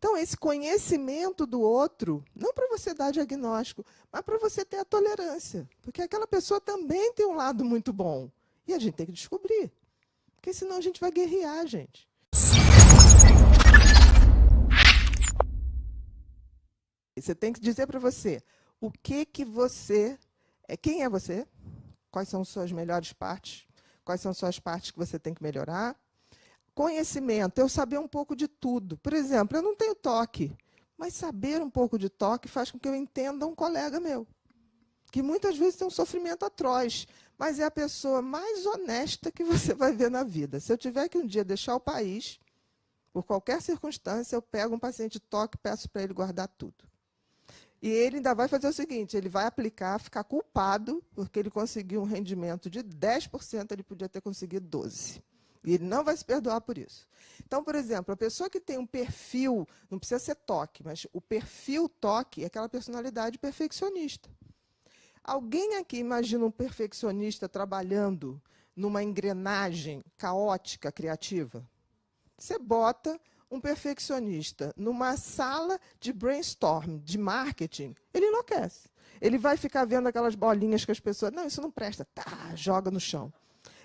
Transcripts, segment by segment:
Então, esse conhecimento do outro, não para você dar diagnóstico, mas para você ter a tolerância. Porque aquela pessoa também tem um lado muito bom. E a gente tem que descobrir. Porque senão a gente vai guerrear, gente. Você tem que dizer para você o que você é, quem é você, quais são suas melhores partes, quais são suas partes que você tem que melhorar. Conhecimento, eu saber um pouco de tudo. Por exemplo, eu não tenho toque, mas saber um pouco de toque faz com que eu entenda um colega meu, que muitas vezes tem um sofrimento atroz, mas é a pessoa mais honesta que você vai ver na vida. Se eu tiver que um dia deixar o país, por qualquer circunstância, eu pego um paciente de toque e peço para ele guardar tudo. E ele ainda vai fazer o seguinte, ele vai aplicar, ficar culpado, porque ele conseguiu um rendimento de 10%, ele podia ter conseguido 12%. E ele não vai se perdoar por isso. Então, por exemplo, a pessoa que tem um perfil, não precisa ser toque, mas o perfil toque é aquela personalidade perfeccionista. Alguém aqui imagina um perfeccionista trabalhando numa engrenagem caótica, criativa? Você bota um perfeccionista numa sala de brainstorm, de marketing, ele enlouquece. Ele vai ficar vendo aquelas bolinhas que as pessoas... Não, isso não presta. Tá, joga no chão.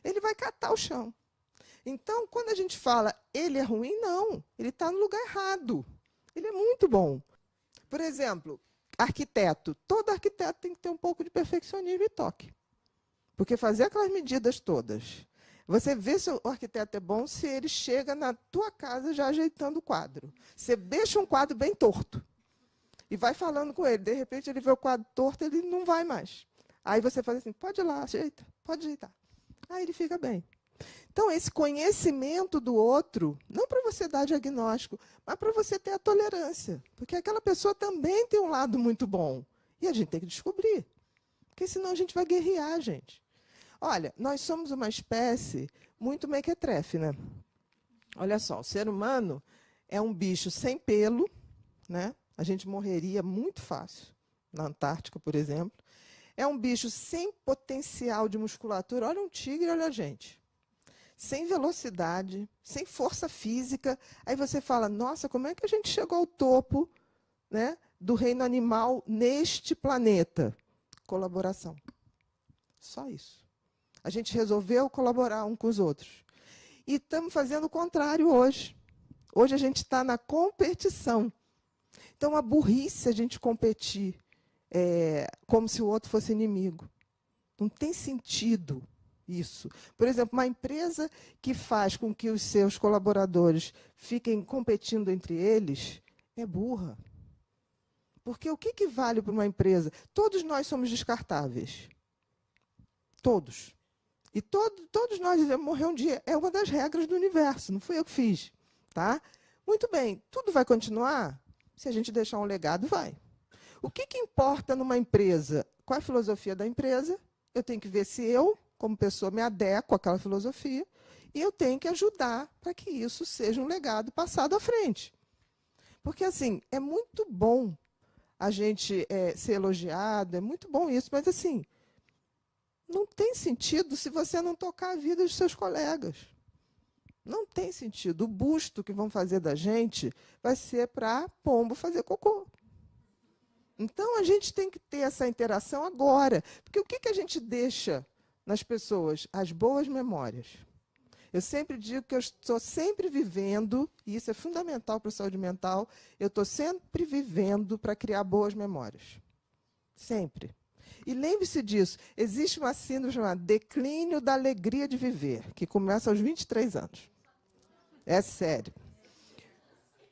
Ele vai catar o chão. Então, quando a gente fala ele é ruim, não. Ele está no lugar errado. Ele é muito bom. Por exemplo, arquiteto. Todo arquiteto tem que ter um pouco de perfeccionismo e toque. Porque fazer aquelas medidas todas... Você vê se o arquiteto é bom se ele chega na tua casa já ajeitando o quadro. Você deixa um quadro bem torto e vai falando com ele. De repente, ele vê o quadro torto, ele não vai mais. Aí você faz assim, pode ir lá, ajeita, pode ajeitar. Aí ele fica bem. Então, esse conhecimento do outro, não para você dar diagnóstico, mas para você ter a tolerância. Porque aquela pessoa também tem um lado muito bom. E a gente tem que descobrir. Porque senão a gente vai guerrear, gente. Olha, nós somos uma espécie muito mequetrefe, né? Olha só, o ser humano é um bicho sem pelo, né? A gente morreria muito fácil, na Antártica, por exemplo. É um bicho sem potencial de musculatura. Olha um tigre, olha a gente. Sem velocidade, sem força física. Aí você fala, nossa, como é que a gente chegou ao topo, né, do reino animal neste planeta? Colaboração. Só isso. A gente resolveu colaborar um com os outros. E estamos fazendo o contrário hoje. Hoje a gente está na competição. Então, a burrice a gente competir como se o outro fosse inimigo. Não tem sentido isso. Por exemplo, uma empresa que faz com que os seus colaboradores fiquem competindo entre eles é burra. Porque o que vale para uma empresa? Todos nós somos descartáveis. Todos. E todos nós vamos morrer um dia. É uma das regras do universo, não fui eu que fiz. Tá? Muito bem, tudo vai continuar? Se a gente deixar um legado, vai. O que importa numa empresa? Qual é a filosofia da empresa? Eu tenho que ver se eu, como pessoa, me adequo àquela filosofia e eu tenho que ajudar para que isso seja um legado passado à frente. Porque, assim, é muito bom a gente ser elogiado, é muito bom isso, mas, assim, não tem sentido se você não tocar a vida dos seus colegas. Não tem sentido. O busto que vão fazer da gente vai ser para pombo fazer cocô. Então, a gente tem que ter essa interação agora. Porque o que a gente deixa nas pessoas? As boas memórias. Eu sempre digo que eu estou sempre vivendo, e isso é fundamental para a saúde mental, eu estou sempre vivendo para criar boas memórias. Sempre. E lembre-se disso, existe uma síndrome chamada declínio da alegria de viver, que começa aos 23 anos. É sério.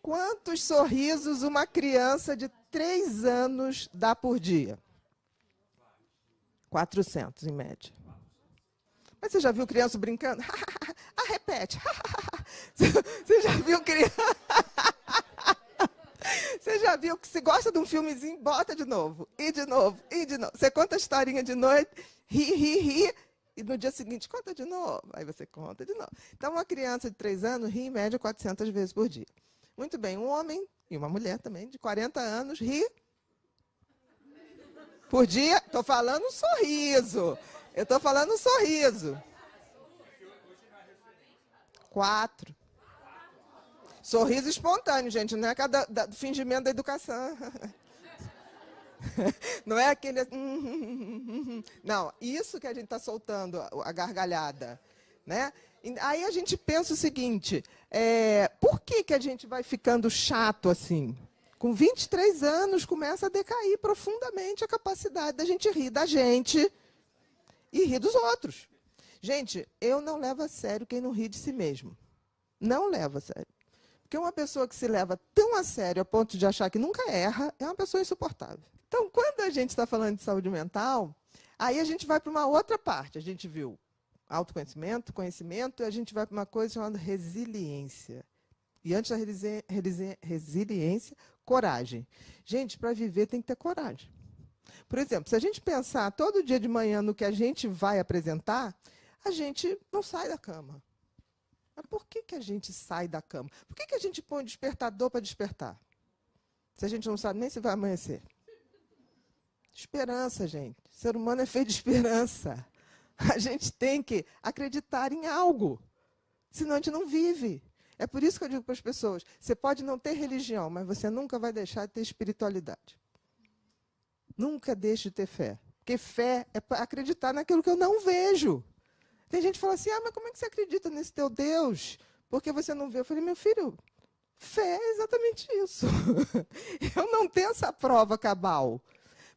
Quantos sorrisos uma criança de 3 anos dá por dia? 400, em média. Mas você já viu criança brincando? Repete. Você já viu criança... Você já viu que se gosta de um filmezinho, bota de novo, e de novo, e de novo. Você conta a historinha de noite, ri, e no dia seguinte conta de novo. Aí você conta de novo. Então, uma criança de 3 anos ri em média 400 vezes por dia. Muito bem, um homem, e uma mulher também, de 40 anos, ri por dia. Estou falando um sorriso. Eu estou falando um sorriso. 4. Sorriso espontâneo, gente, não é cada fingimento da educação. Não é aquele... Não, isso que a gente está soltando, a gargalhada. Né? Aí a gente pensa o seguinte, por que a gente vai ficando chato assim? Com 23 anos, começa a decair profundamente a capacidade da gente rir da gente e rir dos outros. Gente, eu não levo a sério quem não ri de si mesmo. Não levo a sério. Porque uma pessoa que se leva tão a sério a ponto de achar que nunca erra, é uma pessoa insuportável. Então, quando a gente está falando de saúde mental, aí a gente vai para uma outra parte. A gente viu autoconhecimento, conhecimento, e a gente vai para uma coisa chamada resiliência. E antes da resiliência, coragem. Gente, para viver tem que ter coragem. Por exemplo, se a gente pensar todo dia de manhã no que a gente vai apresentar, a gente não sai da cama. Mas por que a gente sai da cama? Por que a gente põe o despertador para despertar? Se a gente não sabe nem se vai amanhecer. Esperança, gente. O ser humano é feito de esperança. A gente tem que acreditar em algo. Senão a gente não vive. É por isso que eu digo para as pessoas, você pode não ter religião, mas você nunca vai deixar de ter espiritualidade. Nunca deixe de ter fé. Porque fé é acreditar naquilo que eu não vejo. Tem gente que fala assim, mas como é que você acredita nesse teu Deus? Porque você não vê. Eu falei, meu filho, fé é exatamente isso. Eu não tenho essa prova cabal.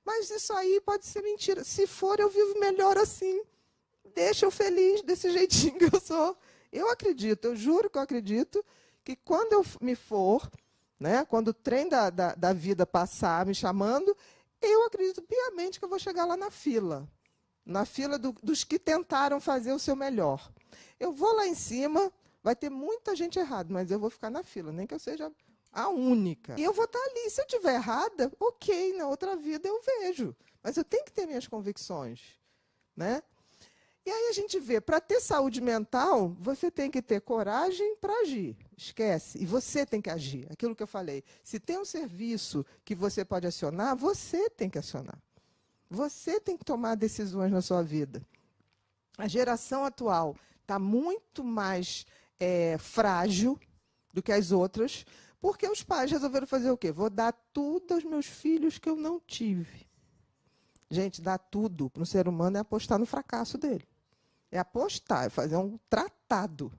Mas isso aí pode ser mentira. Se for, eu vivo melhor assim. Deixa eu feliz desse jeitinho que eu sou. Eu acredito, eu juro que eu acredito, que quando eu me for, né, quando o trem da vida passar me chamando, eu acredito piamente que eu vou chegar lá na fila dos que tentaram fazer o seu melhor. Eu vou lá em cima, vai ter muita gente errada, mas eu vou ficar na fila, nem que eu seja a única. E eu vou estar ali. Se eu estiver errada, ok, na outra vida eu vejo. Mas eu tenho que ter minhas convicções. Né? E aí a gente vê, para ter saúde mental, você tem que ter coragem para agir. Esquece. E você tem que agir. Aquilo que eu falei. Se tem um serviço que você pode acionar, você tem que acionar. Você tem que tomar decisões na sua vida. A geração atual está muito mais frágil do que as outras, porque os pais resolveram fazer o quê? Vou dar tudo aos meus filhos que eu não tive. Gente, dar tudo para um ser humano é apostar no fracasso dele. É apostar, é fazer um tratado.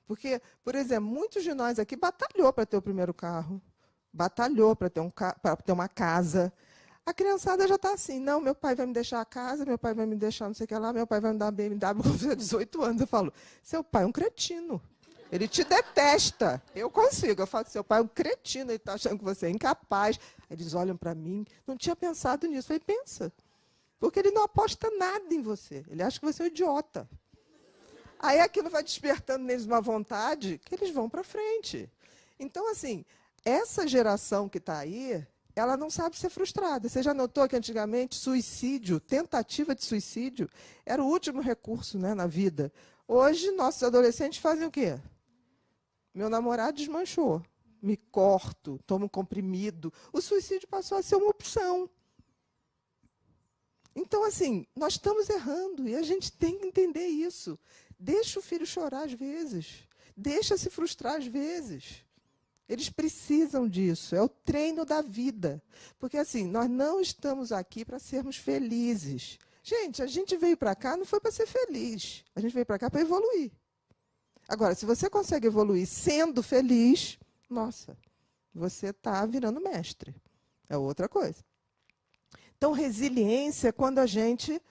Porque, por exemplo, muitos de nós aqui batalhou para ter o primeiro carro, batalhou para ter uma casa. A criançada já está assim, não, meu pai vai me deixar a casa, meu pai vai me deixar não sei o que lá, meu pai vai me dar uma BMW quando eu tiver 18 anos. Eu falo, seu pai é um cretino. Ele te detesta. Eu consigo. Eu falo, seu pai é um cretino, ele está achando que você é incapaz. Eles olham para mim, não tinha pensado nisso. Eu falei, pensa. Porque ele não aposta nada em você. Ele acha que você é um idiota. Aí aquilo vai despertando neles uma vontade que eles vão para frente. Então, assim, essa geração que está aí, ela não sabe ser frustrada. Você já notou que antigamente suicídio, tentativa de suicídio, era o último recurso, né, na vida. Hoje, nossos adolescentes fazem o quê? Meu namorado desmanchou. Me corto, tomo comprimido. O suicídio passou a ser uma opção. Então, assim, nós estamos errando e a gente tem que entender isso. Deixa o filho chorar às vezes. Deixa se frustrar às vezes. Eles precisam disso. É o treino da vida. Porque, assim, nós não estamos aqui para sermos felizes. Gente, a gente veio para cá não foi para ser feliz. A gente veio para cá para evoluir. Agora, se você consegue evoluir sendo feliz, nossa, você está virando mestre. É outra coisa. Então, resiliência é quando a gente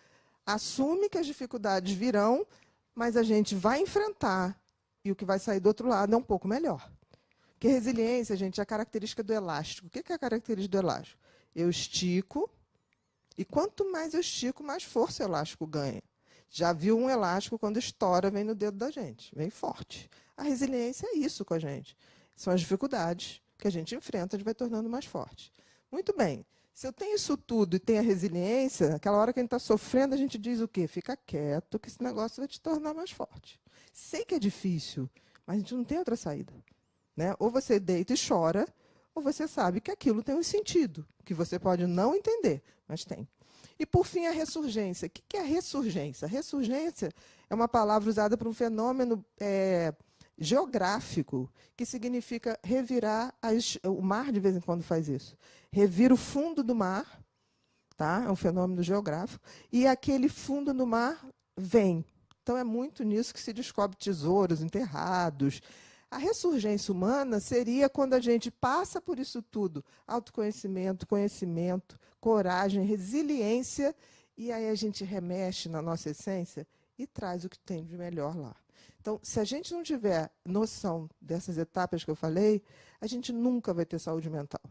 assume que as dificuldades virão, mas a gente vai enfrentar e o que vai sair do outro lado é um pouco melhor. Porque resiliência, gente, é a característica do elástico. O que é a característica do elástico? Eu estico, e quanto mais eu estico, mais força o elástico ganha. Já viu um elástico, quando estoura, vem no dedo da gente, vem forte. A resiliência é isso com a gente. São as dificuldades que a gente enfrenta, a gente vai tornando mais forte. Muito bem. Se eu tenho isso tudo e tenho a resiliência, naquela hora que a gente está sofrendo, a gente diz o quê? Fica quieto, que esse negócio vai te tornar mais forte. Sei que é difícil, mas a gente não tem outra saída. Né? Ou você deita e chora, ou você sabe que aquilo tem um sentido, que você pode não entender, mas tem. E, por fim, a ressurgência. O que é a ressurgência? A ressurgência é uma palavra usada para um fenômeno geográfico, que significa revirar o mar de vez em quando faz isso. Revira o fundo do mar, tá? É um fenômeno geográfico, e aquele fundo do mar vem. Então é muito nisso que se descobre tesouros enterrados. A ressurgência humana seria quando a gente passa por isso tudo, autoconhecimento, conhecimento, coragem, resiliência, e aí a gente remexe na nossa essência e traz o que tem de melhor lá. Então, se a gente não tiver noção dessas etapas que eu falei, a gente nunca vai ter saúde mental.